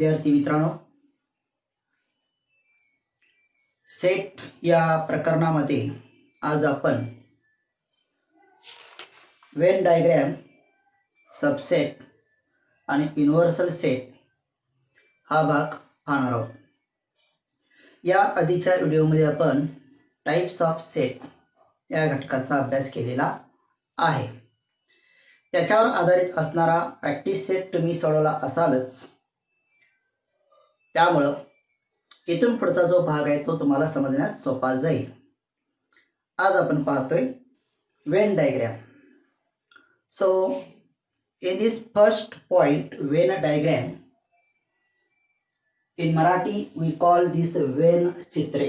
विद्यार्थी मित्रांनो, सेट या प्रकरणामध्ये आज आपण वेन डायग्राम, सबसेट आणि युनिव्हर्सल सेट हा भाग पाहणार आहोत. या आधीच्या व्हिडिओमध्ये आपण टाइप्स ऑफ सेट या घटकाचा अभ्यास केलेला आहे. त्याच्यावर आधारित असणारा प्रॅक्टिस सेट तुम्ही सोडवला असालच, त्यामुळे इथून पुढचा जो भाग आहे तो तुम्हाला समजण्यास सोपा जाईल. आज आपण पाहतोय Venn diagram. So in this first point, Venn diagram, in Marathi we call this Venn चित्रे.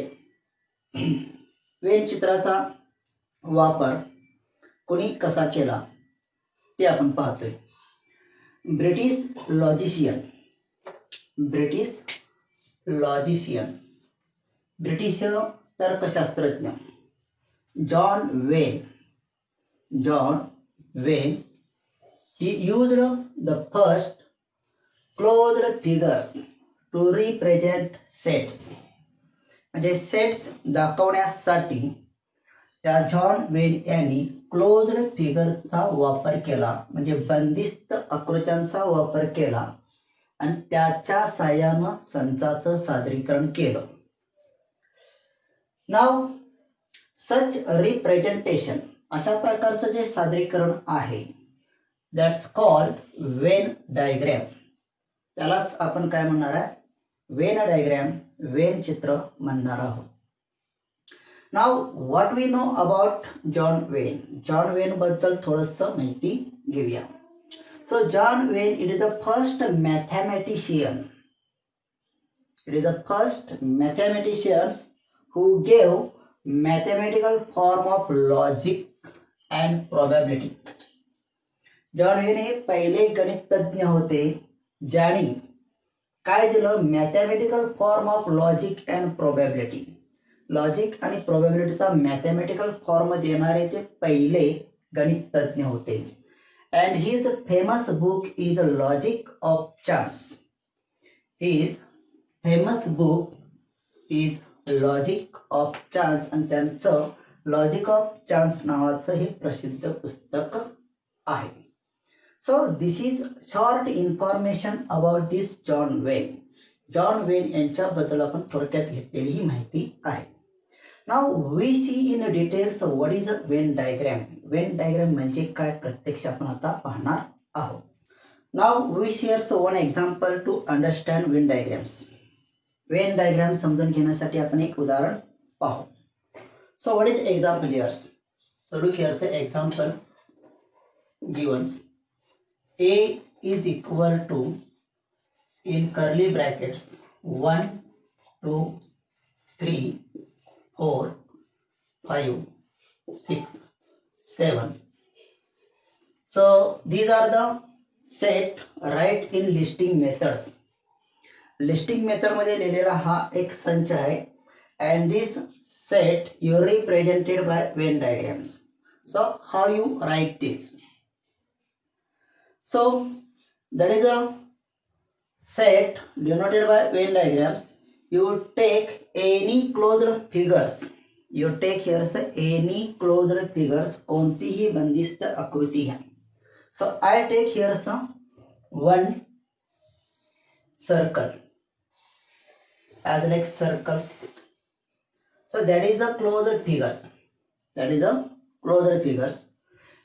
वेन चित्राचा वापर कोणी कसा केला ते आपण पाहतोय. ब्रिटिश तर्कशास्त्रज्ञ John Venn he used the first closed figures to represent sets. म्हणजे सेट्स दाखवण्यासाठी त्या जॉन वेन यांनी क्लोज्ड फिगरचा वापर केला, म्हणजे बंदिस्त आकृत्यांचा वापर केला आणि त्याच्या साहाय्याने संचाचं सादरीकरण केलं. नाव सच रिप्रेझेंटेशन, अशा प्रकारचं जे सादरीकरण आहे that's called Venn diagram. त्यालाच आपण काय म्हणणार आहे? वेन डायग्राम, वेन चित्र म्हणणार आहोत. Now what we know about John Venn बद्दल थोडंसं माहिती घेऊया. So John Venn it is the first mathematicians who gave mathematical form of logic and probability. John Venn हे पहिले गणितज्ञ होते ज्यांनी काय दिलं? Mathematical form of logic and probability. Logic आणि प्रोबॅबिलिटीचा मॅथमॅटिकल फॉर्म देणारे ते पहिले गणितज्ञ होते. And his famous book is logic of chance. आणि त्यांचं लॉजिक ऑफ चान्स नावाचं हे प्रसिद्ध पुस्तक आहे. So this is short information about this John Venn. John when यांच्याबद्दल आपण थोडक्यात घेतलेली ही माहिती आहे. Now we see in details what is a Venn diagram. Venn diagram म्हणजे काय प्रत्यक्ष आपण आता पाहणार आहोत. Now we share one example to understand Venn diagrams. Venn diagram समजून घेण्यासाठी आपण एक उदाहरण पाहू. So what is example here? So look here, the example given. A is equal to, in curly brackets, 1, 2, 3, 4, 5, 6, 7. So these are the set right in listing methods. Listing method मध्ये लिहिलेला हा एक संच आहे. And this set you represented by Venn diagrams. So how you write this? So that is a set denoted by Venn diagrams. You take any closed figures. You take here any closed figures. कोणतीही बंदिस्त आकृती घ्या. So I take here one circle as like circles. So that is the closed figures.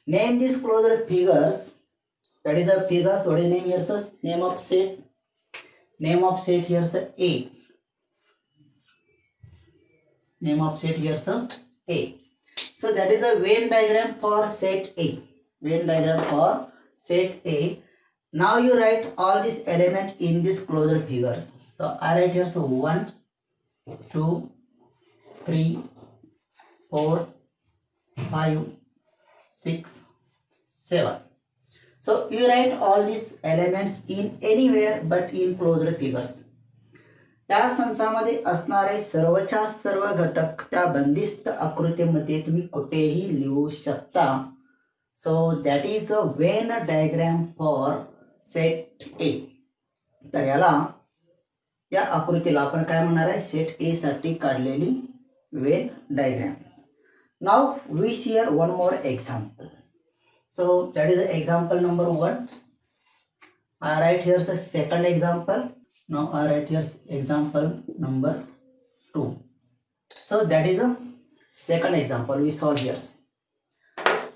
Name these closed figures. That is the figures. What is name here, sir? Name of set. Name of set here, sir, A. Name of set here, sir, A. So that is the Venn diagram for set A. Venn diagram for set A. Now you write all these elements in this closed figures. So I write here, so 1, 2, 3, 4, 5, 6, 7. So you write all these elements in anywhere but in closed figures. त्या संचामध्ये असणारे सर्वच्या सर्व घटक त्या बंदिस्त आकृतीमध्ये तुम्ही कुठेही लिहू शकता. So that is a Venn diagram for set A. तर याला या आकृतीला आपण काय म्हणणार आहे, सेट ए साठी काढलेली Venn diagram. Now we see here one more example. So that is example number 1. I write here the second example. Now I write here example number 2. So that is a second example we solve here.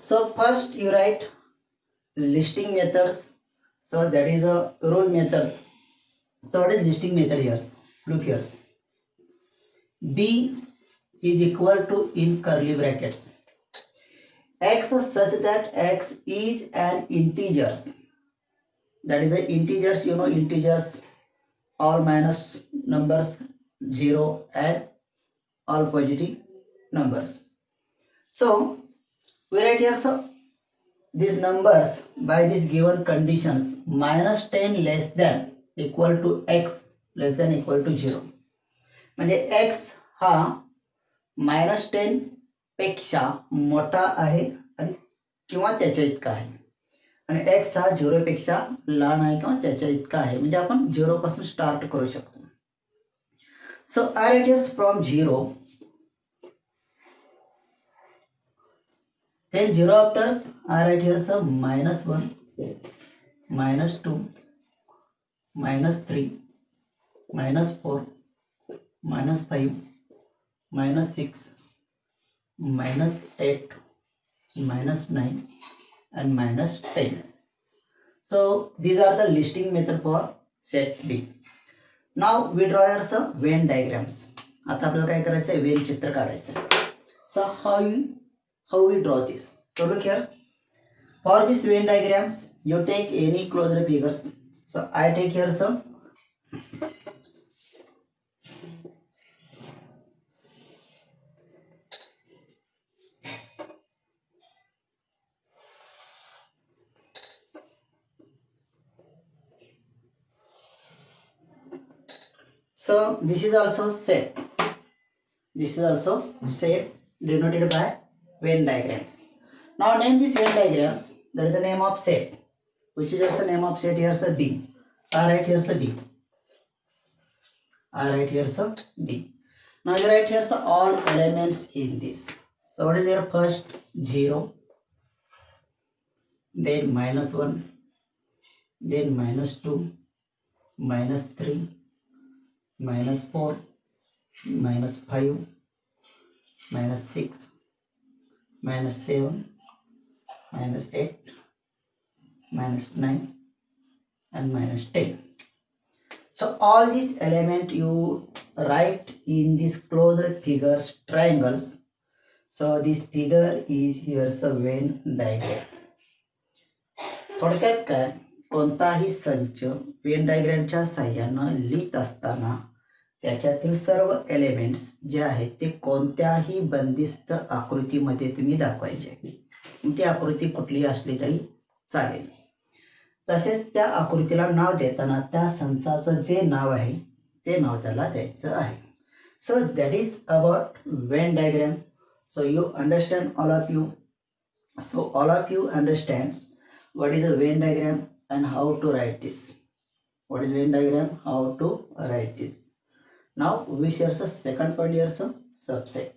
So first you write listing methods. So that is a rule methods. So what is listing method here? Look here. B is equal to, in curly brackets, x such that x is an integers. That is the integers, you know, integers, all minus numbers, 0 and all positive numbers. So we write here, so these numbers by these given conditions, minus 10 less than equal to x less than equal to 0. म्हणजे x हा -10 पेक्षा मोठा आहे आणि किंवा त्याच्या इतका आहे, आणि x हा 0 पेक्षा लहान आहे किंवा त्याच्या इतका आहे. म्हणजे आपण 0 पासून स्टार्ट करू शकतो. सो आय write here from 0. Then 0 after I write here some -1, -2, -3, -4, -5, -6, -8, -9 and -10. So these are the listing method for set B. Now we draw here some Venn diagrams. आता आपल्याला काय करायचं आहे, वेन चित्र काढायचं आहे. So how we draw this? So look here. For this Venn diagrams, you take any closed figures. So I take here some. So this is also set. This is also set denoted by Venn diagrams. Now name this Venn diagrams. That is the name of set. Which is also the name of set here, so B. So I write here, so B. I write here, so B. Now you write here, so all elements in this. So what is your first 0, then -1, then -2, -3, -4, -5, -6, -7, -8, -9 and -10. So all these elements you write in these closed figures, triangles. So this figure is here a Venn diagram. थोडक्यात काय, कोणताही संच when डायग्रामच्या साहाय्यानं लिहित असताना त्याच्यातील सर्व elements जे आहेत ते कोणत्याही बंदिस्त आकृतीमध्ये तुम्ही दाखवायचे. ती आकृती कुठलीही असली तरी चालेल. तसेच त्या आकृतीला नाव देताना त्या संचाचं जे नाव आहे ते नाव त्याला द्यायचं आहे. So that is about Venn diagram. So you understand all of you. So all of you understand what is a Venn diagram and how to write this. What is Venn diagram, how to write this. Now we share the second point here, some subset.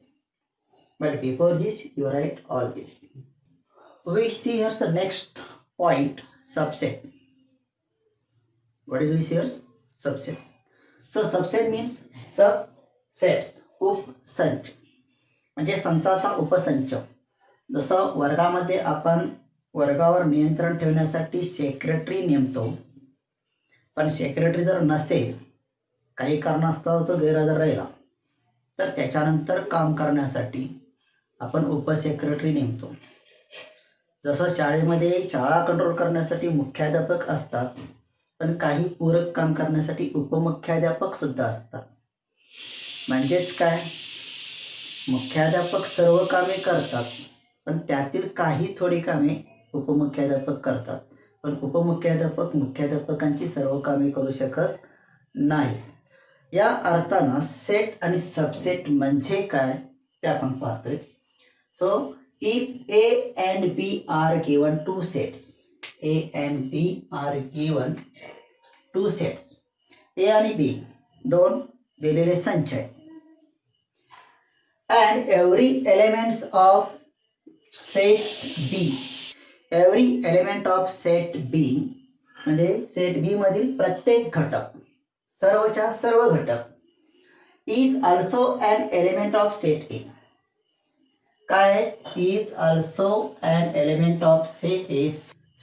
But before this you write all this. We see here the next point, subset. What is we see here? Subset. So subset means subsets, उपसंच. म्हणजे संचाचा उपसंच. जसं वर्गामध्ये आपण वर्गावर नियंत्रण ठेवण्यासाठी secretary नेमतो, पण secretary जर नसेल, काही कारणास्तव तो गैरहजर राहिला, तर त्याच्यानंतर काम करण्यासाठी आपण उपसेक्रेटरी नेमतो. जसं शाळेमध्ये शाळा कंट्रोल करण्यासाठी मुख्याध्यापक असतात, पण काही पूरक काम करण्यासाठी उपमुख्याध्यापक सुद्धा असतात. म्हणजेच काय, मुख्याध्यापक सर्व कामे करतात, पण त्यातील काही थोडी कामे उपमुख्याध्यापक करतात, पण उपमुख्याध्यापक मुख्याध्यापकांची सर्व कामे करू शकत नाही. या अर्थानं सेट आणि सबसेट म्हणजे काय ते आपण पाहतोय. So if A and B are given two sets, A and B are given two sets, A आणि B दोन दिलेले संच आहेत. and every elements of set B, every element of set B म्हणजे सेट बी मधील प्रत्येक घटक, सर्वच्या सर्व घटक is also an element of set A. काय is also an element of set A,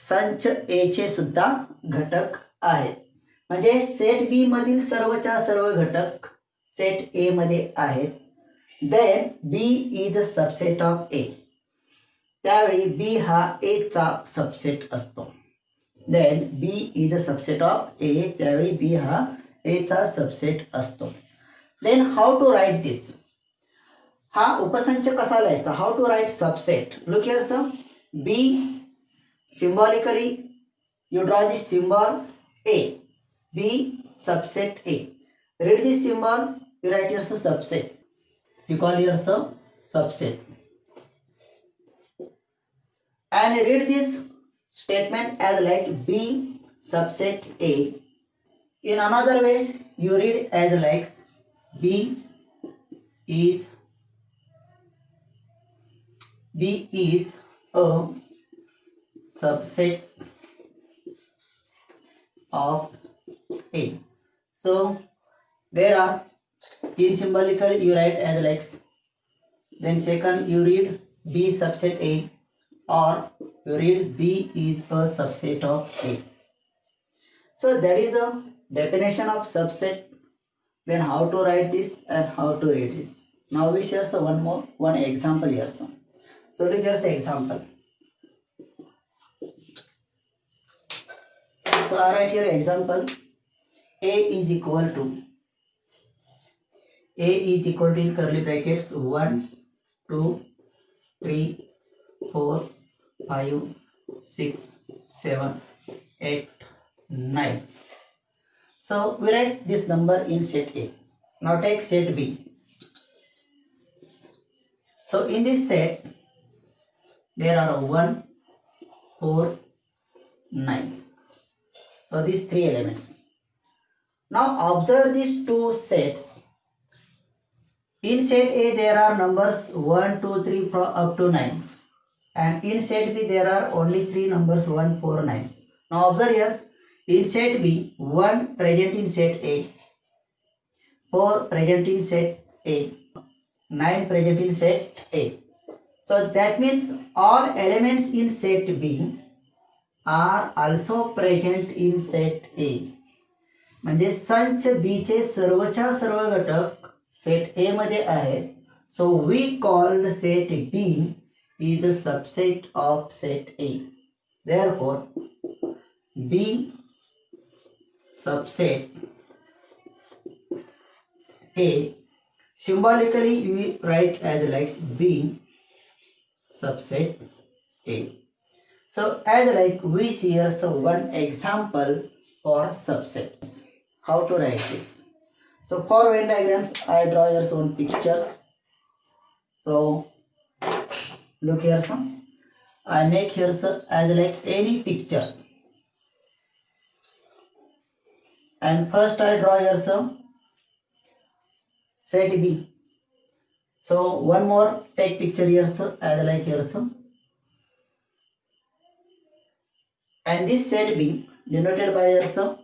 संच A चे सुद्धा घटक आहेत. म्हणजे सेट बी मधील सर्वच्या सर्व घटक सेट ए मध्ये आहेत. Then B is a subset of A, त्यावेळी बी हा ए चा सबसेट असतो. Then B is a subset of A, त्यावेळी बी हा ए चा सबसेट असतो. Then how to write this, हा उपसंच कसा लिहायचा, how to write subset. Look here some, B symbolically you draw this symbol A, B subset A. Read this symbol, you write here subset, you call here subset, and read this statement as like B subset A. In another way you read as like B is a subset of A. So there are, in symbolical you write as like, then second you read B subset A, or you read B is a subset of A. So that is a definition of subset. Then how to write this and how to read this. Now we share one example here. So look here's the example. So I write here example, A is equal to in curly brackets 1, 2, 3, 4, 5, 6, 7, 8, 9. So we write this number in set A. Now take set B. So in this set there are 1, 4, 9. So these three elements. Now observe these two sets. In set A there are numbers 1, 2, 3 up to 9, and in set B there are only three numbers 1, 4, 9. Now observe here, in set B 1 present in set A, 4 present in set A, 9 present in set A. So that means all elements in set B are also present in set A. म्हणजे संच B चे सर्वच्या सर्व घटक set A मध्ये आहेत. So we called set B is a subset of set A. Therefore B subset A, symbolically we write as like B subset A. So as like we see here one example for subsets. How to write this? So for Venn diagrams I draw here some pictures. So look here some, I make here as like any pictures, and first I draw here some set B. So one more take picture here as like here some, and this set B denoted by here some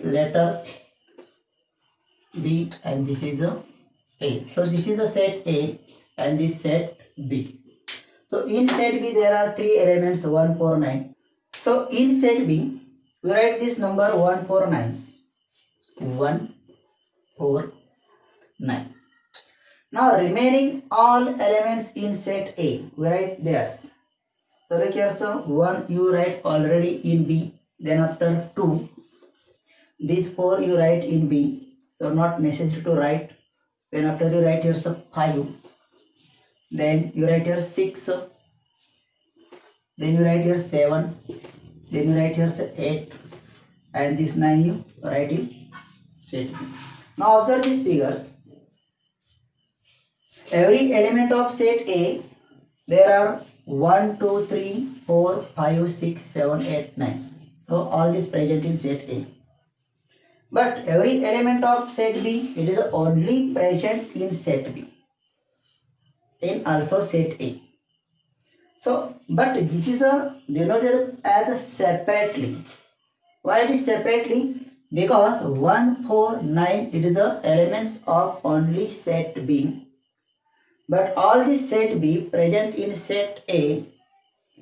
letters B, and this is a A. So this is a set A and this set B. So in set B there are three elements 1, 4, 9. So in set B we write this number 1, 4, 9. 1, 4, 9. Now remaining all elements in set A we write theirs. So look here, so 1 you write already in B, then after 2, these 4 you write in B, so not necessary to write. Then after you write here 5, then you write here 6, then you write here 7, then you write here 8, and this 9 you write in set B. Now observe these figures. Every element of set A there are 1, 2, 3, 4, 5, 6, 7, 8, 9. So all is present in set A. but every element of set B, it is only present in set B, in also set A. So but this is denoted as separately. Why it is separately? Because 1, 4, 9, it is the elements of only set B, but all the set B present in set A.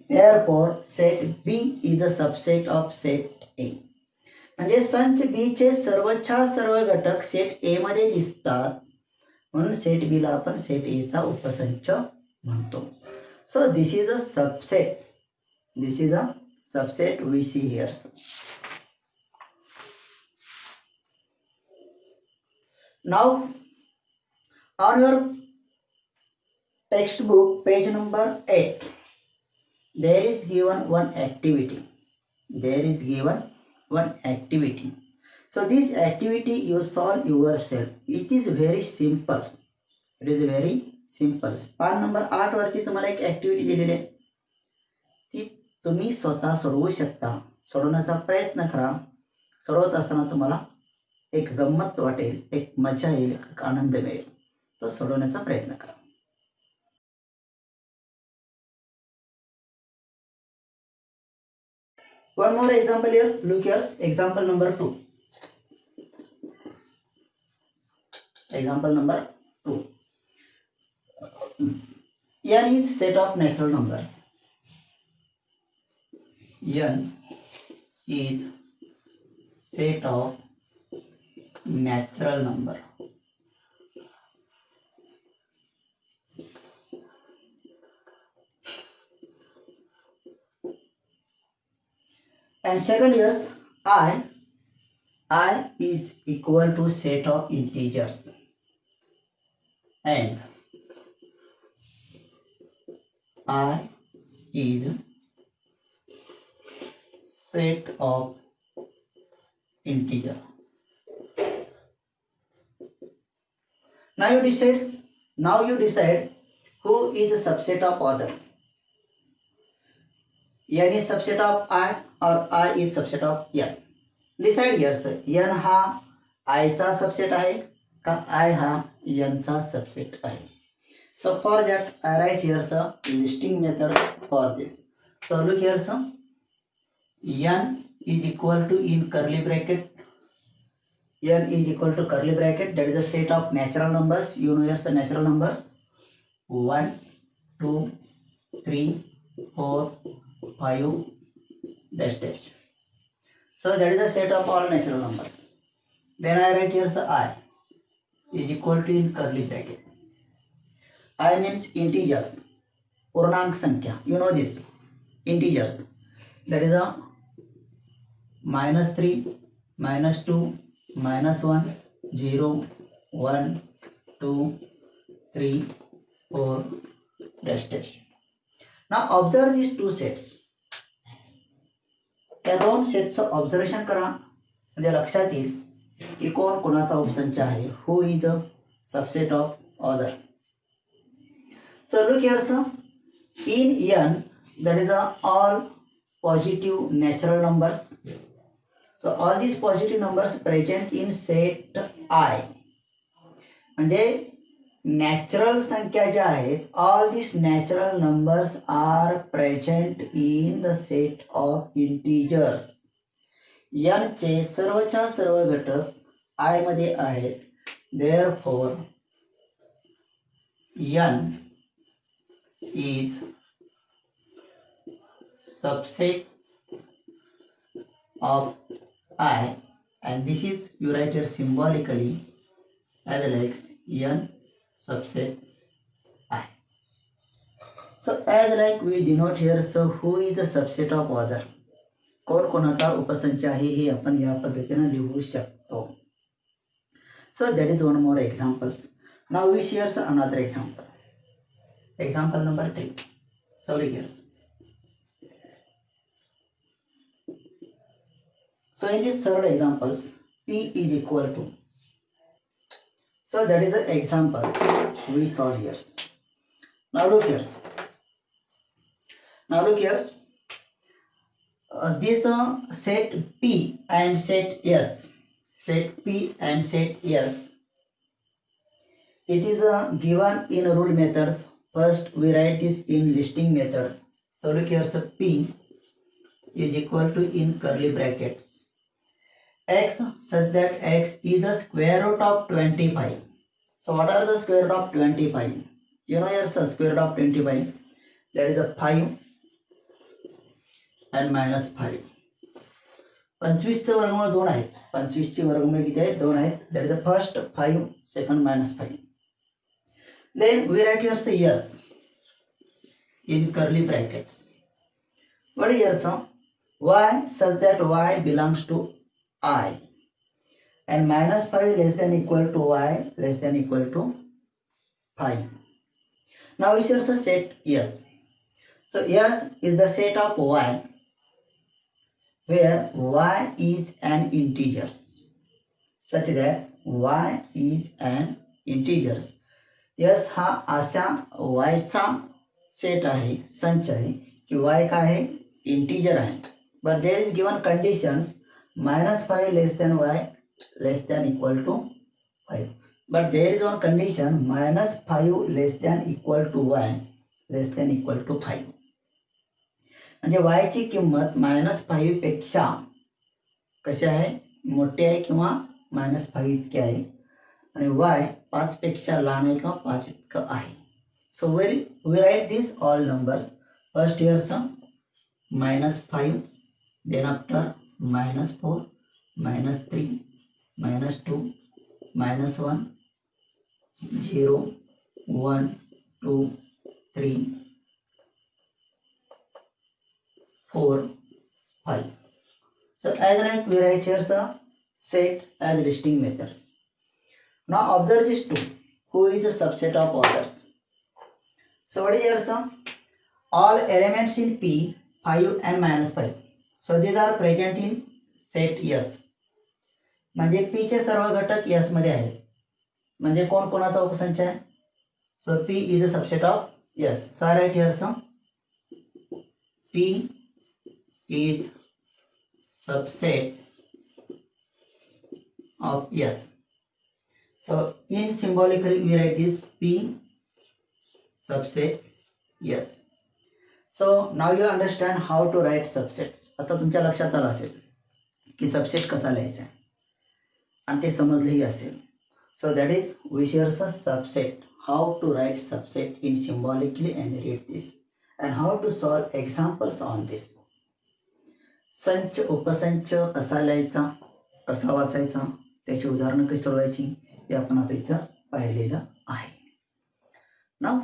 Therefore set B is the subset of set A. म्हणजे संच B चे सर्वच्या सर्व घटक set A मध्ये दिसतात, म्हणून set B ला आपण set ए चा उपसंच म्हणतो. So this is a subset. This is a subset we see here. Now on your textbook page number 8, there is given one activity. There is given one activity. So this activity you solve yourself. It is very simple. It is very simple. पान number 8 वरती तुम्हाला एक activity दिलेली आहे, ती तुम्ही स्वतः सोडवू शकता. सोडवण्याचा प्रयत्न करा. सोडवत असताना तुम्हाला एक गंमत वाटेल, एक मजा येईल, एक आनंद मिळेल. तो सोडवण्याचा प्रयत्न करा. One more example here. Look here. Example number 2. Example number 2. N is set of natural numbers. N is set of natural number. And second is I is equal to set of integers, and I is set of integer. Now you decide who is the subset of other. N is subset of I or I is subset of N. Decide here sir. N हा I चा subset आहे का I हा N चा subset आहे. So for that I write here sir listing method for this. So look here sir. N is equal to in curly bracket. N is equal to curly bracket. That is a set of natural numbers. You know here the natural numbers. 1, 2, 3, 4, 5 dash dash. So that is a set of all natural numbers. Then I write here so I is equal to in curly bracket. I means integers, पूर्णांक संख्या. You know this integers. That is a -3, -2, -1, 0, 1, 2, 3, 4 dash dash. Now observe these two sets. या दोन सेटचं observation करा, म्हणजे लक्षात येईल की कोण कोणाचा उपसंच आहे. Who is a subset of other. So look here sir. In N, that is all positive natural numbers. So all these positive numbers present in set I. म्हणजे नॅचरल संख्या ज्या आहेत, all these natural numbers are present in the set of integers. n चे सर्वच्या सर्व घटक I मध्ये आहेत. Therefore n is subset of I, and this is you write here symbolically as like n subset I. So as like we denote here, so who is the subset of other. कोण कोणाचा उपसंच आहे हे आपण या पद्धतीने लिहू शकतो. So that is one more examples. Now we share another example. Example number 3. So look here. So in this third examples, P is equal to. So that is the example we saw here. Now look here. This set P and set S. set P and set S. It is given in rule methods. First we write this in listing methods. So look here, so P is equal to in curly brackets x such that x is the square root of 25. So what are the square root of 25? You know here, so square root of 25, that is a 5 and minus 5. 25 चे वर्गमूळ 2 आहेत. 25 चे वर्गमूळ किती आहेत? 2 आहेत. That is the first 5, second minus 5. Then we write here say yes in curly brackets. What is here, so y such that y belongs to I and minus 5 less than equal to y less than equal to 5. Now we shall set yes. So yes is the set of y where y is an integer such that y is an integer. yes हा अशा y चा set आहे, संच आहे की y काय आहे? Integer आहे. but there is given conditions minus 5 less than y less than equal to 5. But there is one condition minus 5 less than equal to y less than equal to 5. म्हणजे y ची किंमत -5 पेक्षा कशी आहे? मोठी आहे किंवा -5 इतकी आहे आणि y 5 पेक्षा लहान आहे किंवा 5 इतकं आहे. So we write these all numbers. First here some -5, then after -4, -3, -2, -1, 0, 1, 2, 3, 4, 5. So as like we write here the set as listing methods. Now observe these two. Who is a subset of others? So what is here some? All elements in P 5 and -5. So these are present in set S. म्हणजे P चे सर्व घटक S मध्ये आहेत. म्हणजे कोण कोणाचा उपसंच आहे? So P is a subset of S. So I write here some P is subset of S. So in symbolically we write this P subset S. So now you understand how to write subsets. आता तुमच्या लक्षात आलं असेल की subset कसा लिहायचा आहे आणि ते समजलेही असेल. So that is we share a subset, how to write subset in symbolically and read this and how to solve examples on this. संच उपसंच कसा लिहायचा, कसा वाचायचा, त्याची उदाहरणं कशी सोडवायची हे आपण आता इथं पाहिलेलं आहे. Now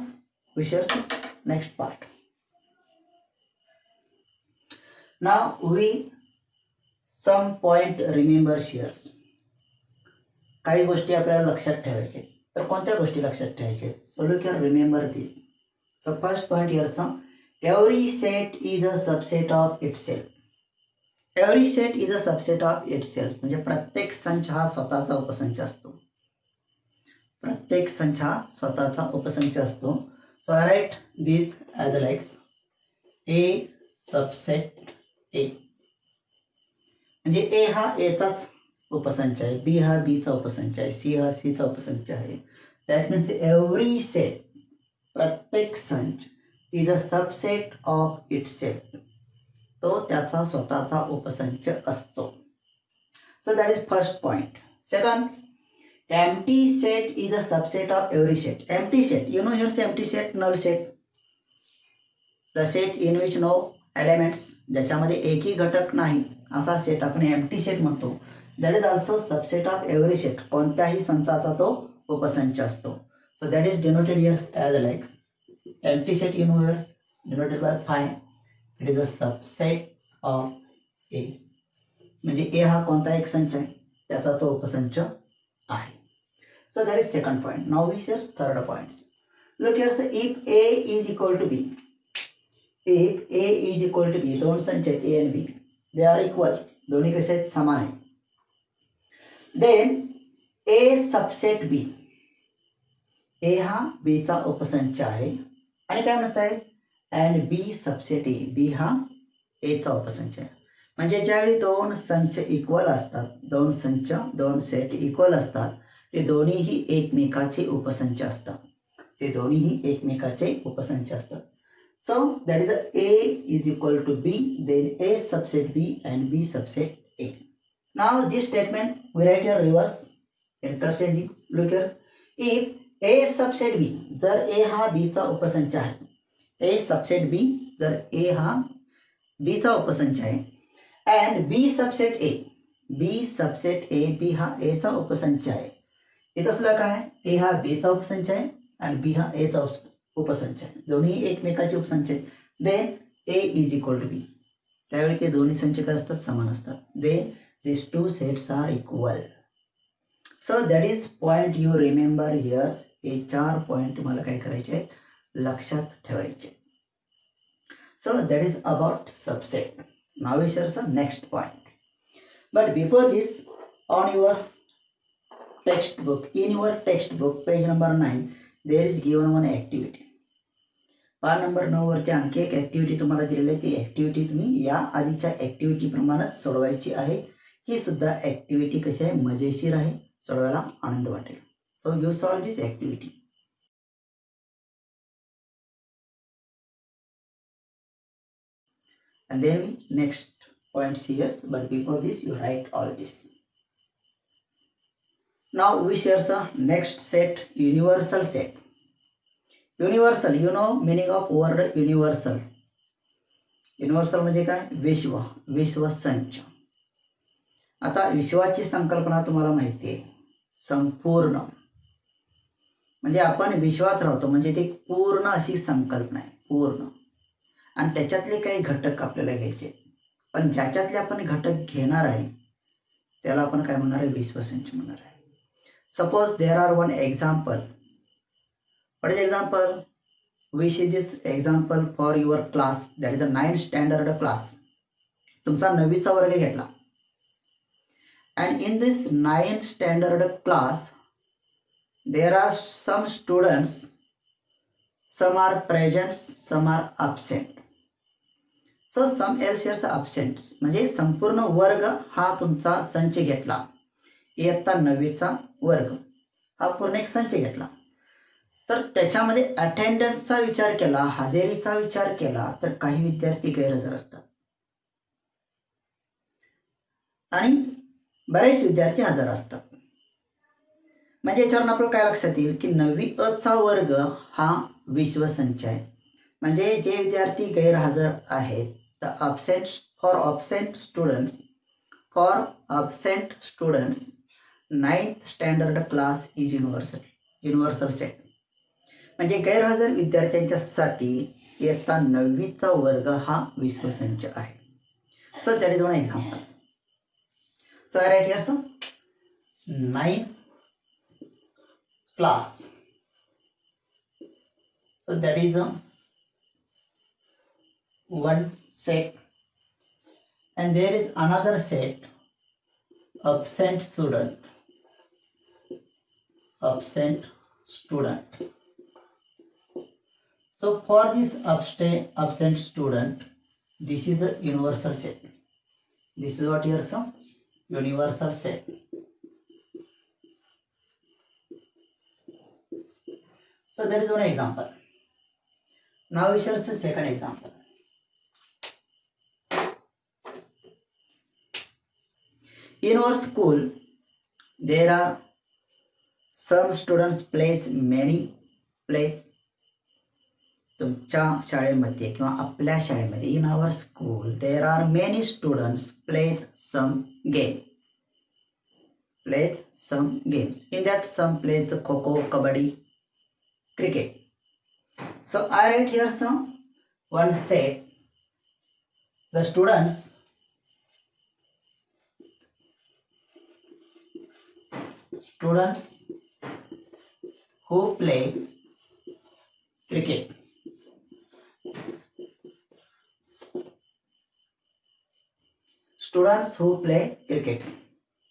we share some next part. Now we some point remember shares. काही गोष्टी आपल्याला लक्षात ठेवायच्या. तर कोणत्या गोष्टी लक्षात ठेवायच्या? So look here, remember this. So first point here, some every set is a subset of itself. Every set is a subset of itself. म्हणजे प्रत्येक संच हा स्वतःचा उपसंच असतो. प्रत्येक संच हा स्वतःचा उपसंच असतो. So I write this as like A subset A. म्हणजे A हा A चाच उपसंच आहे, B हा B चा उपसंच आहे, C हा C चा उपसंच आहे. That means every set, प्रत्येक संच is a subset of itself. तो त्याचा स्वतःचा उपसंच असतो. So that is first point. Second, empty set is a subset of every set. Empty set, you know here's empty set, null set. The set in which no elements, ज्याच्यामध्ये एकही घटक नाही असा set आपण एम्प्टी सेट म्हणतो. That is also subset of every set. कोणत्याही संचाचा तो उपसंच असतो. So that is denoted here as like empty set in words denoted by 5. It is a subset of A. म्हणजे ए हा कोणता एक संच आहे त्याचा तो उपसंच आहे. So that is second point. Now we share third points. Look here, if A is equal to B, if A is equal to B, दोन संच आहेत A and B, they are equal, दोन्ही कसे आहेत? समान आहे. then A subset B, A हा B चा उपसंच आहे आणि काय म्हणत आहे? and B subset A, B हा A चा उपसंच आहे. म्हणजे ज्यावेळी दोन संच इक्वल असतात, दोन सेट इक्वल असतात, ते दोन्हीही एकमेकाचे उपसंच असतात. So that is A is equal to B, then A subset B and B subset A. Now this statement we write here reverse interchanging. Look here, if A subset B, जर A हा B चा उपसंच आहे, A subset B जर A हा B चा उपसंच आहे, and B subset A, B हा A चा उपसंच आहे. इथं असलं काय, A हा B चा उपसंच आहे आणि B हा A चा उपसंच आहे, दोन्ही एकमेकाचे उपसंच आहेत. Then A is equal to B, त्यावेळी ते दोन्ही संच काय असतात, समान असतात. Then these two sets are equal. So that is point you remember here. हे 4 पॉइंट तुम्हाला काय करायचे आहेत, लक्षात ठेवायचे. So that is about subset. Now we share some next point. But before this, on your textbook, in your textbook, page number 9, there is given one activity. पान number 9 वरती आणखी एक ऍक्टिव्हिटी तुम्हाला दिलेली आहे. ती ऍक्टिव्हिटी तुम्ही या आधीच्या ऍक्टिव्हिटी प्रमाणेच सोडवायची आहे. ही सुद्धा ऍक्टिव्हिटी कशी आहे, मजेशीर आहे, सोडवायला आनंद वाटेल. So you solve this activity. And then we next points here, but before this you write all this. Now we share some next set, universal set. Universal, you know meaning of word universal. Universal म्हणजे काय, विश्व संच. आता विश्वाची संकल्पना तुम्हाला माहिती आहे, संपूर्ण म्हणजे आपण विश्वात राहतो, म्हणजे ती पूर्ण अशी संकल्पना आहे, पूर्ण. आणि त्याच्यातले काही घटक आपल्याला घ्यायचे, पण ज्याच्यातले आपण घटक घेणार आहे त्याला आपण काय म्हणणार आहे, विश्वसंच म्हणणार आहे. Suppose there are one example. What is example? We see this example for your class, that is a 9th standard class. तुमचा 9वीचा वर्ग घेतला, and in this 9th standard class there are some students, some are present, some are absent. So some else is absent, म्हणजे संपूर्ण वर्ग हा तुमचा संच घेतला, इयत्ता 9वीचा वर्ग हा पूर्ण एक संच घेतला. तर त्याच्यामध्ये अटेंडन्सचा विचार केला, हजेरीचा विचार केला, तर काही विद्यार्थी गैरहजर असतात आणि बरेच विद्यार्थी हजर असतात. म्हणजे याच्यावरून आपल्याला काय लक्षात येईल की 9वी अ चा वर्ग हा विश्वसंच आहे. म्हणजे जे विद्यार्थी गैरहजर आहेत, तर for absent students 9th standard class is universal set. म्हणजे गैरहजर विद्यार्थ्यांच्यासाठी इयत्ता 9वीचा वर्ग हा विश्वसंच आहे. So that is one example. So I write here some 9th class. So that is one set, and there is another set, absent student. So for this absent student, this is a universal set. This is what here some universal set. So that is one example. Now we shall see second example. In our school, there are some students plays many plays. तुमच्या शाळेमध्ये किंवा आपल्या शाळेमध्ये, in our school there are many students plays some games. In that some plays kho-kho, kabaddi, cricket. So I write here some one set, the students who play cricket. Students who play cricket.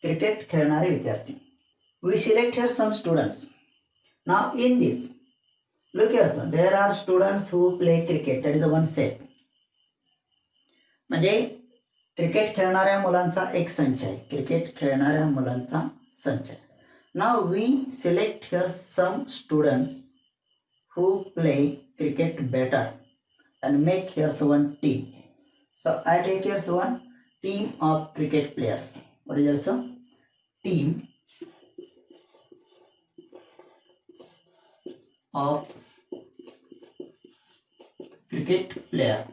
Cricket खेळणारे विद्यार्थी. We select here some students. Now in this, look here sir, there are students who play cricket. That is the one set. म्हणजे cricket खेळणाऱ्या मुलांचा एक संच आहे, cricket खेळणाऱ्या मुलांचा संच. Now we select here some students who play cricket better and make here's one team. So I take here's one team of cricket players. What is also team of cricket player.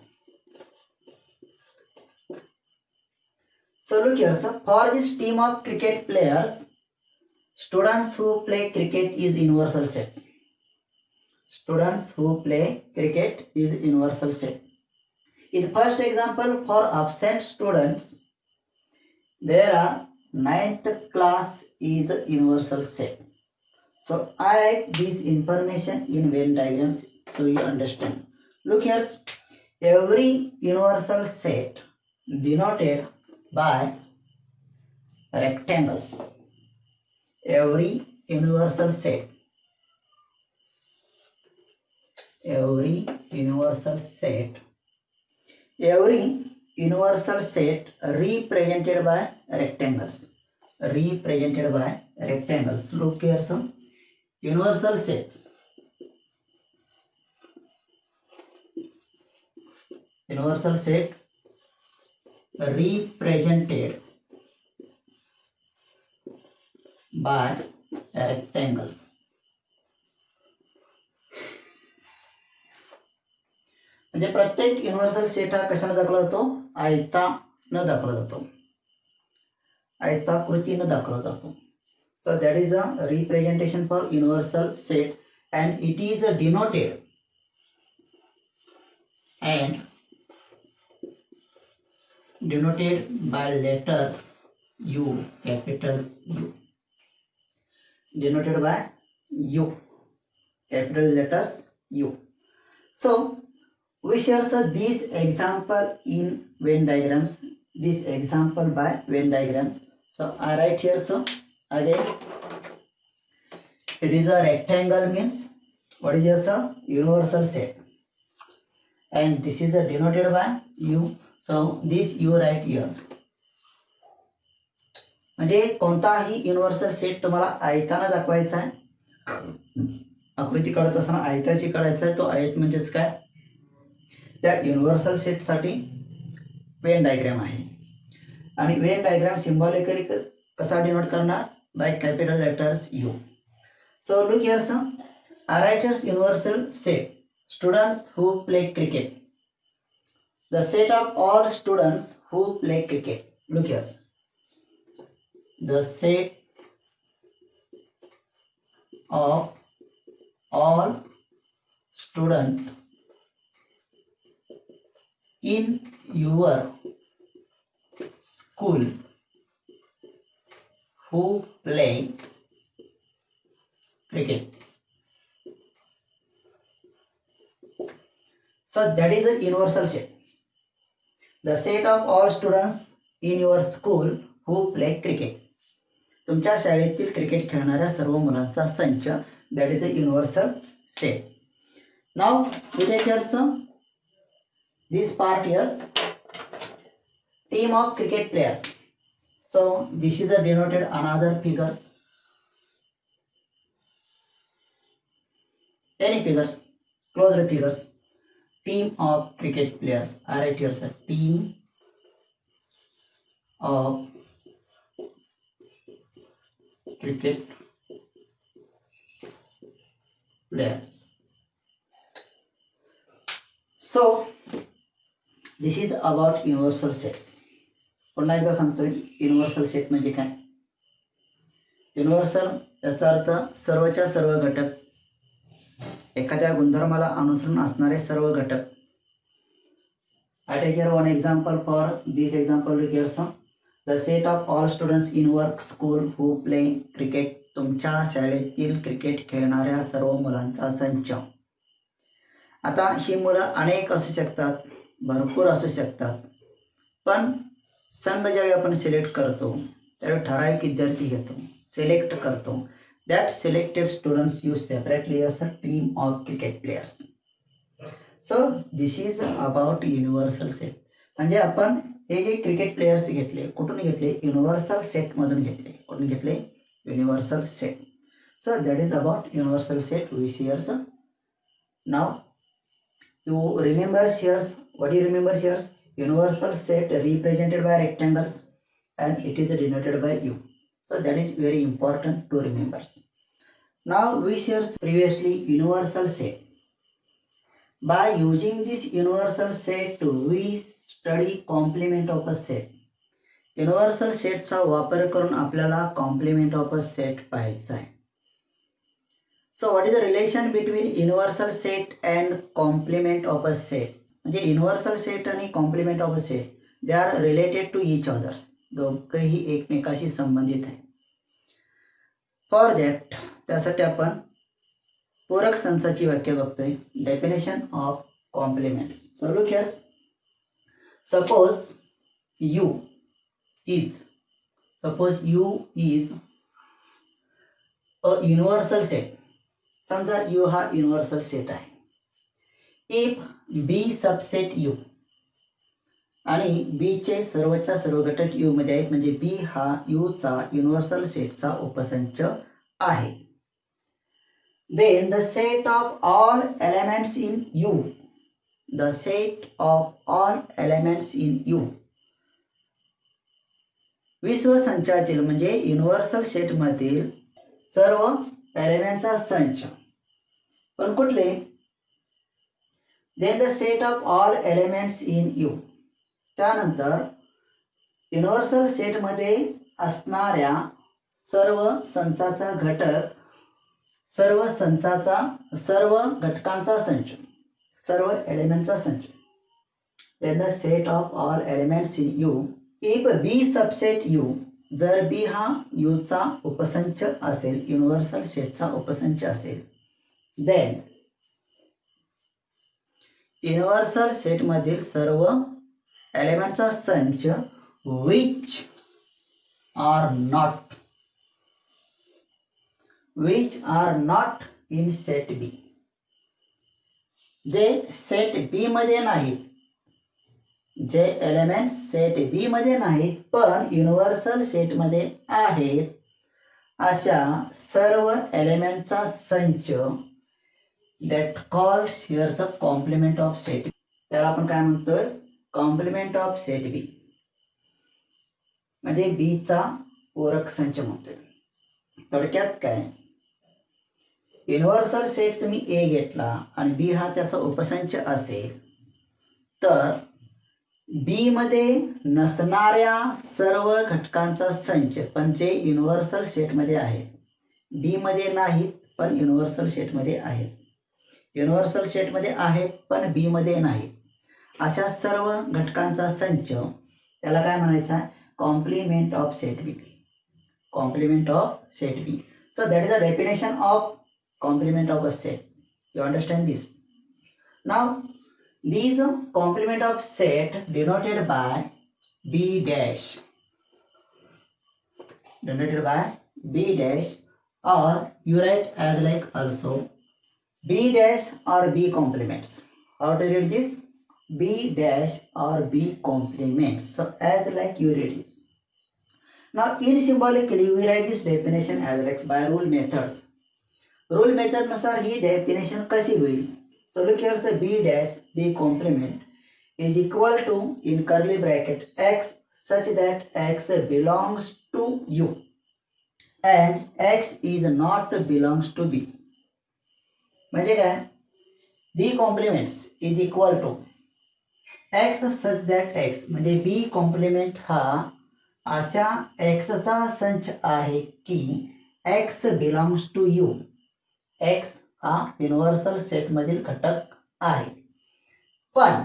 So look here, so for this team of cricket players, students who play cricket is universal set. Students who play cricket is universal set. In first example, for absent students, there are 9th class is universal set. So I write this information in Venn diagrams so you understand. Look here, every universal set denoted by rectangles. Every universal set represented by rectangles. Look here, some universal sets represented by rectangles. म्हणजे प्रत्येक universal set हा कशाने दाखवला जातो, आयताने दाखवला जातो, आयताकृतीने दाखवला जातो. So that is a representation for universal set and it is denoted by letters U, capitals U. Denoted by U, capital letters U. So we share this example in Venn diagrams. This example by Venn diagrams. So I write here. So again, it is a rectangle means what is this a universal set, and this is denoted by U. So this U write here. म्हणजे कोणताही universal set तुम्हाला आयताने दाखवायचा आहे, आकृती काढत असताना आयताची काढायचा आहे. तो आयत म्हणजेच काय, त्या युनिव्हर्सल सेटसाठी वेन डायग्राम आहे. आणि वेन डायग्राम सिम्बॉलिकली कसा डिनोट करणार, by capital letters U. So look here some, I write here universal set students who play cricket. The set of all students who play cricket. Look here, the set of all students in your school who play cricket. So that is a universal set. The set of all students in your school who play cricket. तुमच्या शाळेतील cricket खेळणाऱ्या सर्व मुलांचा संच, that is a universal set. Now we take here some this part here, team of cricket players. So this is a denoted another figures, any figures, close the figures. Team of cricket players. I write here sir, team of cricket players. So this is about universal sets. पुन्हा एकदा सांगतोय universal set म्हणजे काय. Universal याचा अर्थ सर्वच्या सर्व घटक, एखाद्या गुणधर्माला अनुसरून असणारे सर्व घटक. I take here one example. For this example we give some the set of all students in work school who play cricket. तुमच्या शाळेतील क्रिकेट खेळणाऱ्या सर्व मुलांचा संच. आता ही मुलं अनेक असू शकतात, भरपूर असू शकतात, पण संघ ज्यावेळी आपण सिलेक्ट करतो त्यावेळी ठराविक विद्यार्थी घेतो, सिलेक्ट करतो. That selected students use separately as a team of cricket players. So this is about universal set. म्हणजे आपण हे जे क्रिकेट प्लेयर्स घेतले कुठून घेतले युनिव्हर्सल सेट मधून घेतले कुठून घेतले universal set. So that is about universal set VCRs. Now you remember here, what do you remember here? Universal set represented by rectangles and it is denoted by U. So that is very important to remember. Now we share previously universal set. By using this universal set we study complement of a set. Universal सेटचा वापर करून आपल्याला complement of a set पाहायचा आहे. So what is the relation between universal set and complement of a set. म्हणजे universal set आणि complement of a set they are related to each others. दोघंही एकमेकाशी संबंधित आहे. फॉर दॅट त्यासाठी आपण पूरक संचाची व्याख्या बघतोय. Definition of complement. So look here. Suppose you is a universal set. समजा U हा युनिव्हर्सल सेट आहे. इफ B सबसेट U आणि B चे सर्वच्या सर्व घटक U मध्ये आहेत म्हणजे B हा U चा युनिव्हर्सल सेटचा उपसंच आहे. Then the set of all elements in U, the set of all elements in U, विश्वसंचातील म्हणजे युनिव्हर्सल सेट मधील सर्व एलिमेंटचा संच. पण कुठले? Then the set of all elements in U. त्यानंतर युनिव्हर्सल सेट मध्ये असणाऱ्या सर्व संचाचा घटक, सर्व घटकांचा संच, सर्व एलिमेंटचा संच. Then the set of all elements in U. If B subset U, जर B हा U चा उपसंच असेल, युनिव्हर्सल सेटचा उपसंच असेल, देन युनिव्हर्सल सेट मधील सर्व एलिमेंटचा संच which are not in set B, J set B मध्ये नाहीत, जे एलिमेंट सेट बी मध्ये नाहीत पण युनिव्हर्सल सेट मध्ये आहेत, अशा सर्व एलिमेंटचा संच that called here's a complement of set. त्याला आपण काय म्हणतोय? कॉम्प्लिमेंट ऑफ सेट बी म्हणजे बी चा पूरक संच म्हणतोय. थोडक्यात काय, युनिव्हर्सल सेट तुम्ही ए घेतला आणि बी हा त्याचा उपसंच असेल तर बी मध्ये नसणाऱ्या सर्व घटकांचा संच पण जे युनिव्हर्सल सेटमध्ये आहेत, बी मध्ये नाहीत पण युनिव्हर्सल सेटमध्ये आहेत, युनिव्हर्सल सेटमध्ये आहेत पण बी मध्ये नाहीत, अशा सर्व घटकांचा संच त्याला काय म्हणायचा? Complement of set B. Complement of set B. So that is the definition of complement of a set. You understand this? Now these complement of set denoted by B dash, or you write as like also B dash or B complements. How to read this? B dash or B complements. So as like you read this. Now in symbolically we write this definition as like by rule methods. Rule method नुसार ही definition कशी होईल? So look here, the B dash, B complement is equal to in curly bracket X such that X belongs to U and X is not belongs to B. म्हणजे काय? B complements is equal to X such that X म्हणजे B complement हा अशा X चा संच आहे की X belongs to U. X हा युनिव्हर्सल सेट मधील घटक आहे पण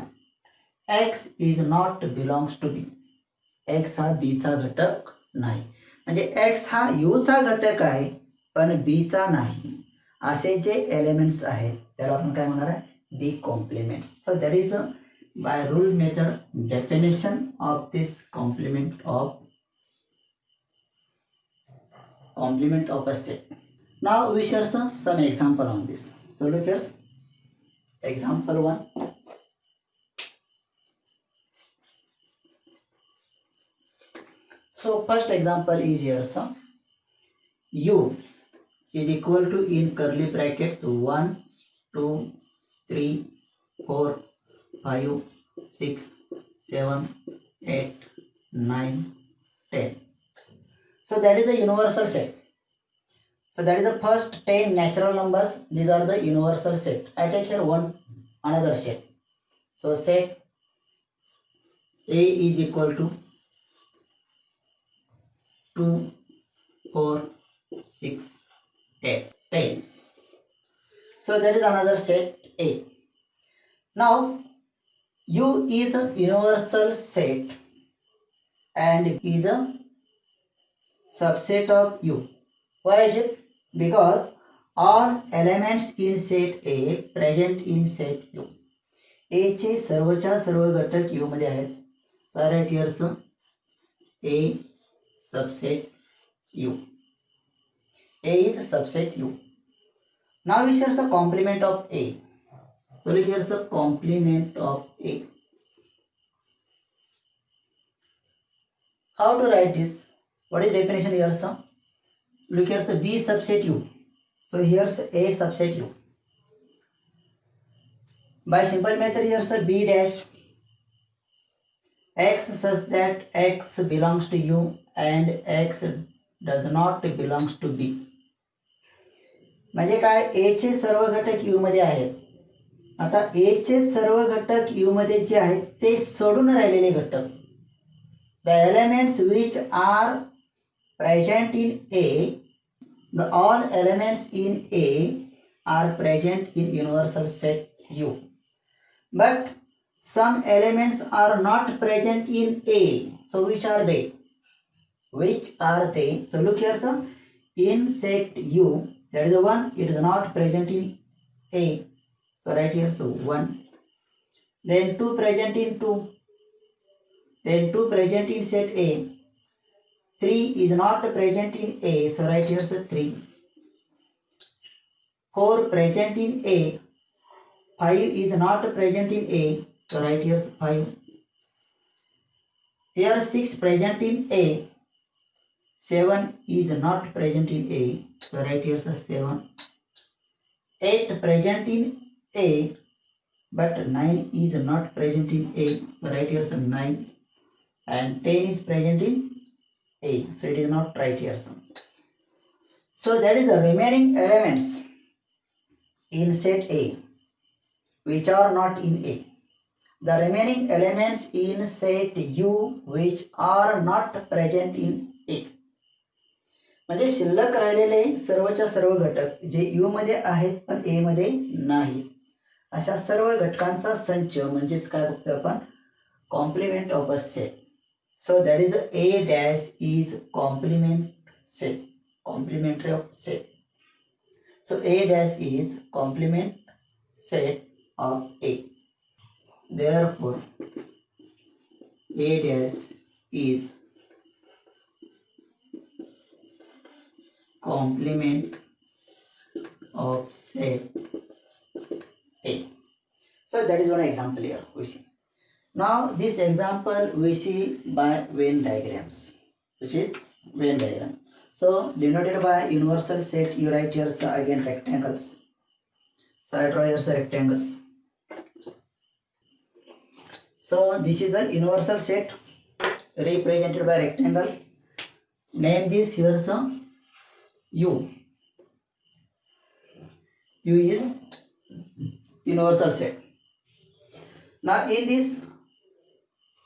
X is not belongs to B. X हा B चा घटक नाही. म्हणजे X हा U चा घटक आहे पण B चा नाही, असे जे एलिमेंट्स आहेत त्याला आपण काय म्हणणार आहे? B complement. So that is by rule method definition of this complement of a set. Now we share some example on this. So look here. Example 1. So first example is here. So U is equal to, in curly brackets, 1, 2, 3, 4, 5, 6, 7, 8, 9, 10. So that is the universal set. So that is the first 10 natural numbers. These are the universal set. I take here another set. So set A is equal to 2, 4, 6, 8, 10. So that is another set A. Now U is a universal set and is a subset of U. Why is it? Because all elements in set A present in set U. A चे सर्वच्या सर्व घटक U मध्ये आहेत. So I write here so A subset U. A is subset U. Now we share the complement of A. So look here the complement of A. How to write this? What is definition here, sir? Look here, so B subset U. So here's A subset U. By simple method, here's a B dash X such that X belongs to U and X does not belongs to B. म्हणजे काय, A चे सर्व घटक U मध्ये आहेत. आता A चे सर्व घटक U मध्ये जे आहेत ते सोडून राहिलेले घटक, the elements which are present in A, all elements in A are present in universal set U. But some elements are not present in A. So which are they? Which are they? So look here, sir. In set U, that is the one, it is not present in A. So right here, so 1. Then 2 present in 2. Then 2 present in set A. 3 is not present in A. So right here, so 3. 4 present in A. 5 is not present in A. So right here, so 5. Here 6 present in A. 7 is not present in A. So right here, so 7. 8 present in A. But 9 is not present in A. So right here, so 9. And 10 is present in A. So it is not right here. So that is the remaining elements in set A which are not in A. The remaining elements in set U which are not present in A. म्हणजे शिल्लक राहिलेले सर्वच्या सर्व घटक जे U मध्ये आहेत पण A मध्ये नाहीत, अशा सर्व घटकांचा संच म्हणजेच काय बघतो आपण, compliment of a set. So that is A dash is complement set, complementary of set. So A dash is complement set of A. Therefore A dash is complement of set A. So that is one example here we see. Now this example we see by Venn diagrams, which is Venn diagram. So denoted by universal set, you write here again rectangles. So I draw here rectangles. So this is a universal set represented by rectangles. Name this here U. U is universal set. Now in this,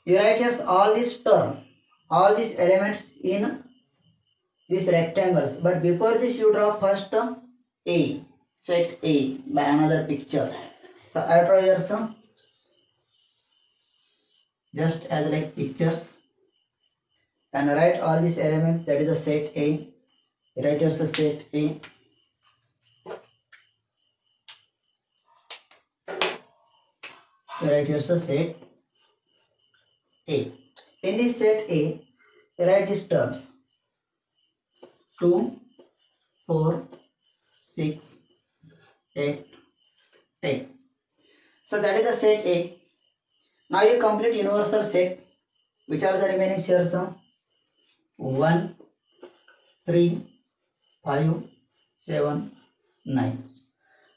you write here all this term, all these elements in these rectangles. But before this, you draw first A, set A by another picture. So I draw here some just as like pictures and write all these elements. That is a set A. Write here a set A. Write here a set A. In this set A, write these terms 2, 4, 6, 8, 10. So that is the set A. Now you complete universal set. Which are the remaining here? 1, 3, 5, 7, 9.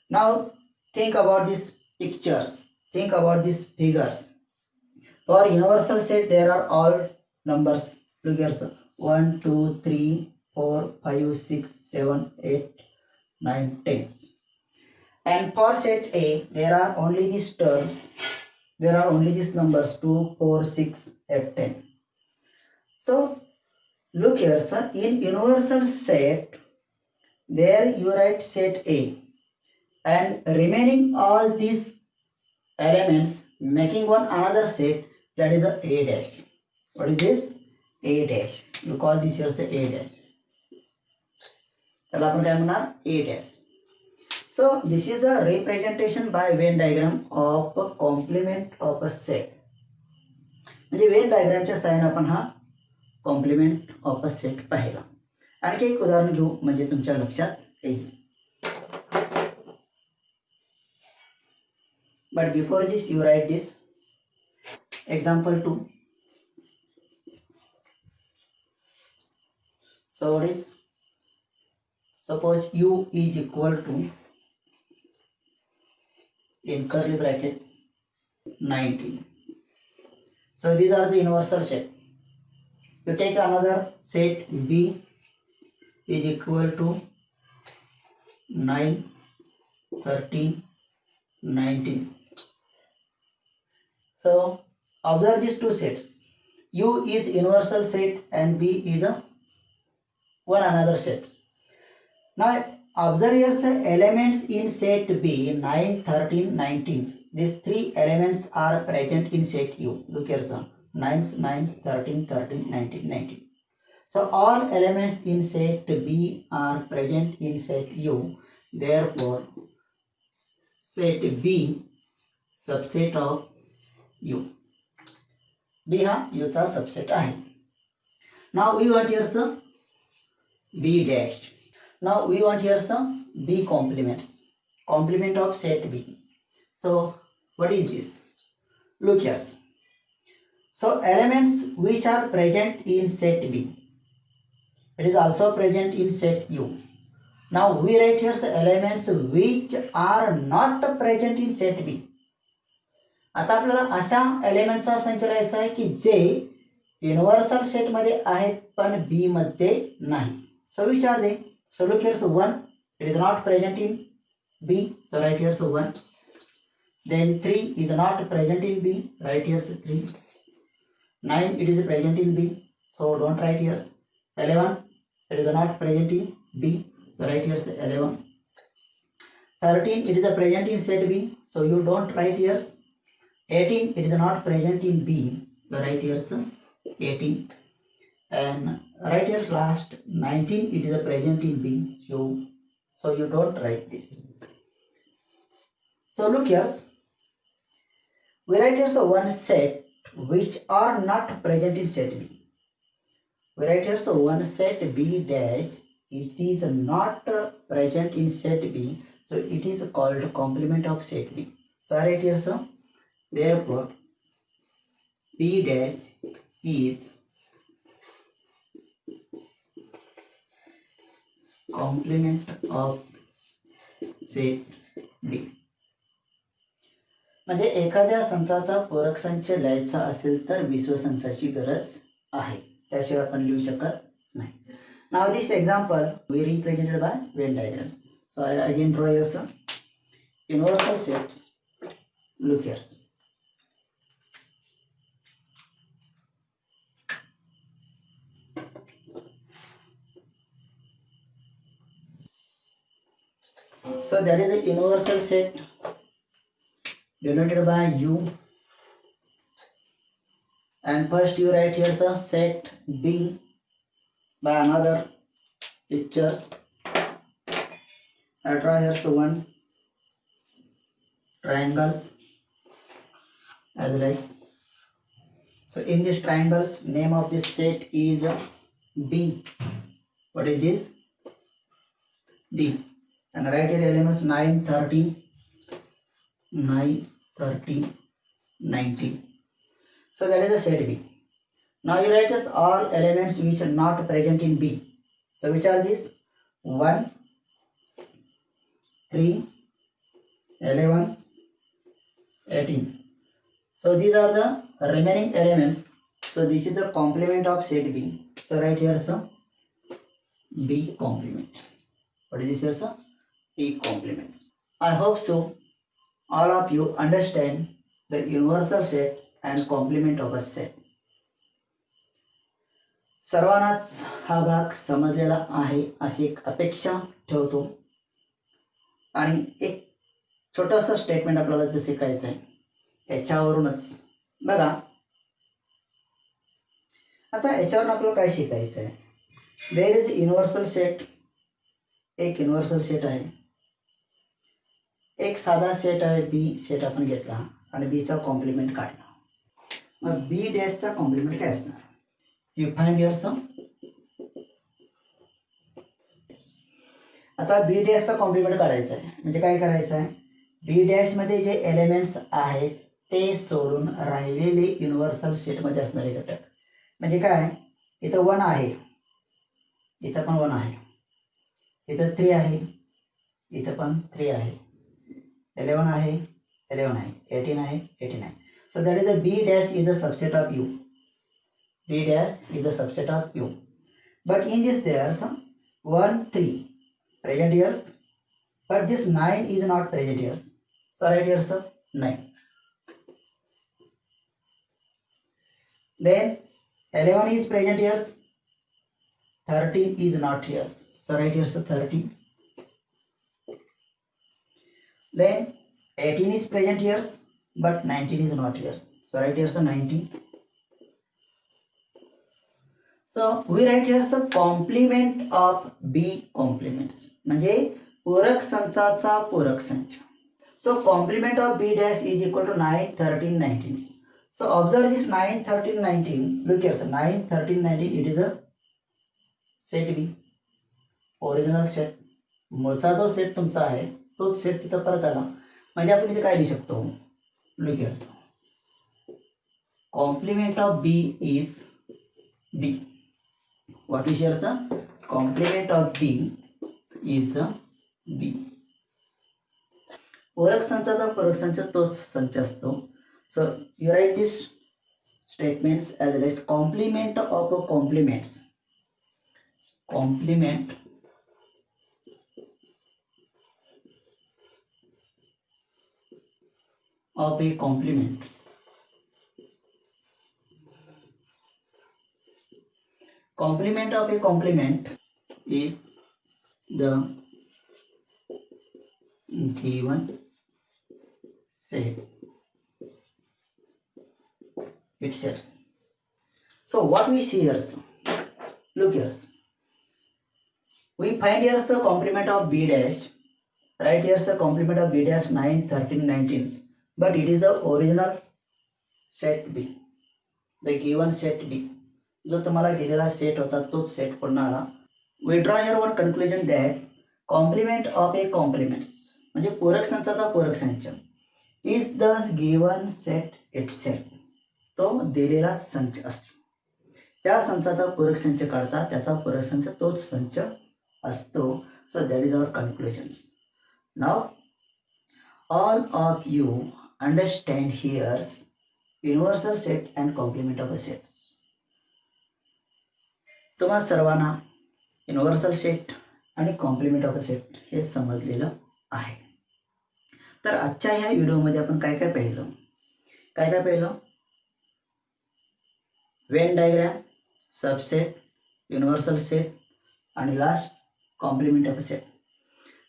Now think about these pictures. Think about these figures. For universal set, there are all numbers, figures 1, 2, 3, 4, 5, 6, 7, 8, 9, 10. And for set A, there are only these terms. There are only these numbers 2, 4, 6, 8, 10. So look here, sir. In universal set, there you write set A, and remaining all these elements making one another set, that is the A dash. What is this? A dash. You call this here say A dash. त्याला आपण काय म्हणणार? A dash. So this is a representation by Venn diagram of a complement of a set. म्हणजे when डायग्रामच्या सहाय्याने आपण हा compliment of a set पाहिला. आणखी एक उदाहरण घेऊ म्हणजे तुमच्या लक्षात येईल. But before this, you write this example 2. So what is? Suppose U is equal to, in curly bracket, 19. So these are the universal set. You take another set B is equal to 9, 13, 19. So observe these two sets. U is universal set and B is a one another set. Now observe here the elements in set B 9, 13, 19. These three elements are present in set U. Look here, sir. 9, 9, 13, 13, 19, 19. So all elements in set B are present in set U. Therefore, set B subset of U. B हा U चा subset आहे. Now we want here some B dash. Now we want here some B complements. Complement of set B. So what is this? Look here. So elements which are present in set B, it is also present in set U. Now we write here the elements which are not present in set B. आता आपल्याला अशा एलिमेंटचा संच लिहायचा आहे की जे universal set मध्ये आहेत पण बी मध्ये नाही. सो विचार दे. So look here 1, it is not present in B, so write here 1. Then 3 is not present in B, write here 3. 9 it is present in B, so don't write here. 11 it is not present in B, so write here 11. 13 it is present in set B, so you don't write here. 18 it is not present in B, so write here 18. And right here last 19 it is present in B, so you don't write this. So look here, we write here one set which are not present in set B. We write here one set B dash, it is not present in set B, so it is called complement of set B. So I write here therefore B dash is complement of set B. म्हणजे एखाद्या संचाचा पूरक संच लिहायचा असेल तर विश्व संचाची गरज आहे, त्याशिवाय आपण लिहू शकत नाही. Now this example we represented by Venn diagrams. So I again draw here universal sets. Look here. So that is a universal set denoted by U, and first you write here set B by another pictures. I draw here one triangles as like. So in this triangles name of this set is B. What is this? D. And write here elements 9, 13, 9, 13, 19. So that is a set B. Now you write as all elements which are not present in B. So which are these? 1, 3, 11, 18. So these are the remaining elements. So this is the complement of set B. So right here some B complement. What is this here sir? B complements. I hope so all of you understand the universal set and complement of a set. सर्वांनाच हा भाग समजलेला आहे अशी एक अपेक्षा ठेवतो. आणि एक छोटंसं स्टेटमेंट आपल्याला ते शिकायचं आहे याच्यावरूनच. बघा आता याच्यावरून आपल्याला काय शिकायचं आहे. There is universal set. एक युनिव्हर्सल सेट आहे. एक साधा सेट आहे बी सेट आपण घेतला आणि बीचा कॉम्प्लिमेंट काढला. मग बी डॅशचा कॉम्प्लिमेंट काय असणार? यू फाइंड युअर सम. आता बी डॅशचा कॉम्प्लिमेंट काढायचा आहे म्हणजे काय करायचं आहे. बी डॅश मध्ये जे एलिमेंट्स आहेत ते सोडून राहिलेले युनिव्हर्सल सेट मध्ये असणारे घटक म्हणजे काय. इथं 1 आहे, इथं पण 1 आहे, इथं 3 आहे, इथं पण 3 आहे, 11 आहे, 11 आहे, 18 आहे, 18 आहे. So that is the B dash is a subset of U. B dash is a subset of U. But in this there are some 1, 3 present here, but this 9 is not present here. So right here sir 9. Then 11 is present here, 13 is not here. So right here sir 13. Then 18 is present here, but 19 is not here. So right here sir 19. So we write here the complement of B complements म्हणजे पूरक संचाचा पूरक संच. So complement of B dash is equal to 9, 13, 19. So observe this 9, 13, 19. Look here sir 9, 13, 19 it is a set B. Original set. मूळचा जो set तुमचा आहे तोच सेट तिथं परत आला म्हणजे आपण इथे काय लिहू शकतो. Look here sir. Complement of B is B. What is here sir? Complement of B is B. पूरक संचाचा पूरक संच तोच संच असतो. So you write these statements as well as complement of complements. Complement of a complement. Complement of a complement is the given set itself. So what we see here, look here. We find here the complement of B dash. Right here the complement of B dash 9, 13, 19. But it is the original set B. The given set B. जो तुम्हाला दिलेला set होता तोच set पुन्हा आला. We draw here one conclusion that complement of a complements म्हणजे पूरक संचाचा पूरक संच is the given set itself. तो दिलेला संच असतो. त्या संचाचा पूरक संच काढता त्याचा पूरक संच तोच संच असतो. So that is our conclusions. Now all of you understand here universal set and complement of a set. तुम्हा सर्वांना युनिव्हर्सल सेट आणि कॉम्प्लिमेंट ऑफ अ सेट हे समजलेलं आहे. तर आजच्या ह्या व्हिडिओमध्ये आपण काय काय पाहिलं. Venn diagram, subset, universal set आणि last complement of a set.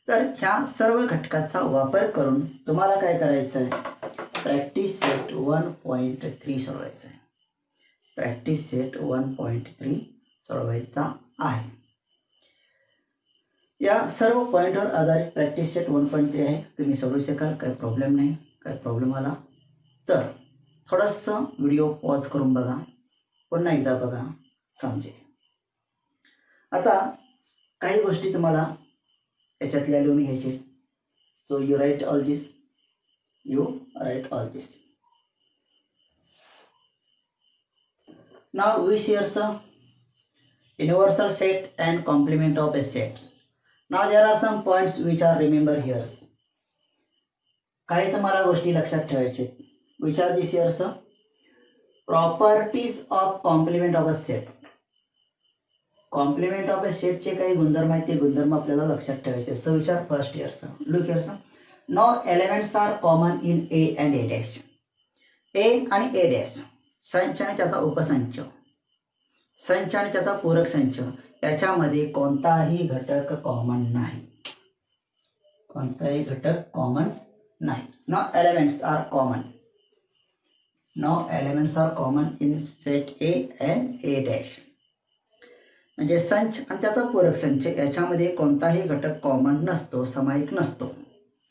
तर ह्या सर्व घटकाचा वापर करून तुम्हाला काय करायचं आहे. प्रॅक्टिस सेट 1.3 सोडवायचं आहे. प्रॅक्टिस सेट 1.3 सोडवायचा आहे. या सर्व पॉइंटवर आधारित प्रॅक्टिस सेट 1.3 आहे. तुम्ही सोडवू शकाल. काही प्रॉब्लेम नाही. काही प्रॉब्लेम आला तर थोडंसं व्हिडिओ पॉज करून बघा, पुन्हा एकदा बघा, समजेल. आता काही गोष्टी तुम्हाला याच्यातल्या लिहून घ्यायचे. So you write all this. Now we shares universal set and complement of a set. Now there are some points which are remember here. काही तुम्हाला गोष्टी लक्षात ठेवायचे. Which are these here? Properties of complement of a set. Complement of A सेटचे काही गुणधर्म आहेत, ते गुणधर्म आपल्याला लक्षात ठेवायचे. सो विचार first year look here no elements are common in A and A dash. A आणि ए डॅश संच आणि त्याचा उपसंच, संच आणि त्याचा पूरक संच याच्यामध्ये कोणताही घटक कॉमन नाही, कोणताही घटक कॉमन नाही. No elements are common, no elements are common in set A and A dash. म्हणजे संच आणि त्याचा पूरक संच याच्यामध्ये कोणताही घटक कॉमन नसतो, सामायिक नसतो.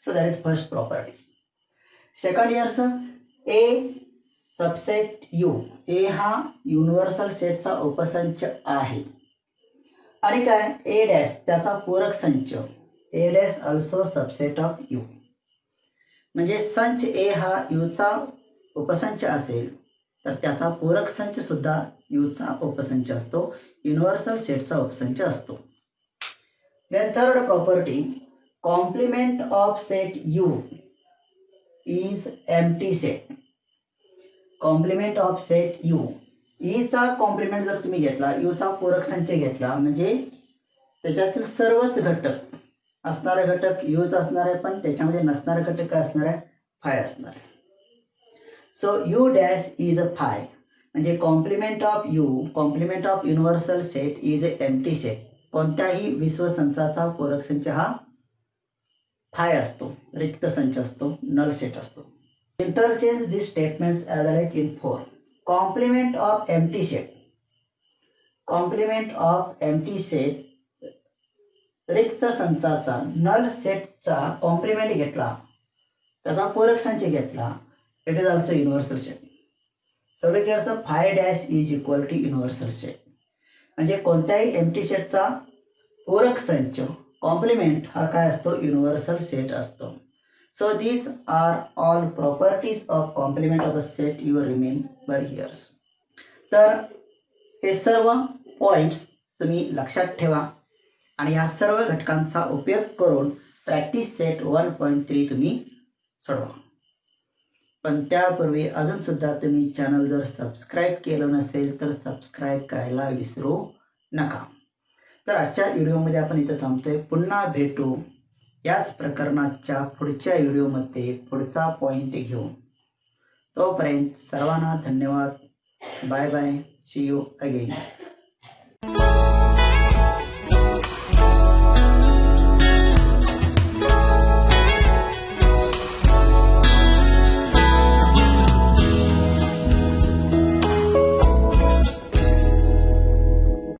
So that is first properties. Second years A subset U. A हा युनिव्हर्सल सेटचा उपसंच आहे. आणि काय ए डॅश त्याचा पूरक संच, A dash also subset of you. म्हणजे संच ए हा यूचा उपसंच असेल तर त्याचा पूरक संच सुद्धा यूचा उपसंच असतो, युनिव्हर्सल सेटचा उपसंच असतो. Then third property, complement of set U is empty set. Complement of set U, ईचा कॉम्प्लिमेंट जर तुम्ही घेतला, यूचा पूरक संच घेतला म्हणजे त्याच्यातील सर्वच घटक असणारे घटक यूच असणार आहे, पण त्याच्यामध्ये नसणारे घटक काय असणार आहे, फाय असणार आहे. So U dash is a phi. म्हणजे complement of U, complement of universal set is a empty set. कोणत्याही विश्वसंचाचा पूरक संच हा फाय असतो, रिक्त संच असतो, नल सेट असतो. Interchange this statements as like in 4. Complement of empty set, complement of empty set रिक्त संचाचा नल सेटचा कॉम्प्लिमेंट घेतला, त्याचा पूरक संच घेतला, it is also universal set. So look असं phi dash is equal to universal set. म्हणजे कोणत्याही एम्प्टी सेटचा पूरक संच कॉम्प्लिमेंट हा काय असतो, युनिव्हर्सल सेट असतो. So these are all properties of complement of a set you remember here's. तर हे सर्व पॉईंट्स तुम्ही लक्षात ठेवा आणि या सर्व घटकांचा उपयोग करून प्रॅक्टिस सेट 1.3 तुम्ही सोडवा. पण त्यापूर्वी अजूनसुद्धा तुम्ही चॅनल जर सबस्क्राईब केलं नसेल तर सबस्क्राईब करायला विसरू नका. तर आजच्या व्हिडिओमध्ये आपण इथं थांबतोय. पुन्हा भेटू याच प्रकरणाच्या पुढच्या व्हिडिओमध्ये पुढचा पॉईंट घेऊन. तोपर्यंत सर्वांना धन्यवाद. Bye bye. See you again.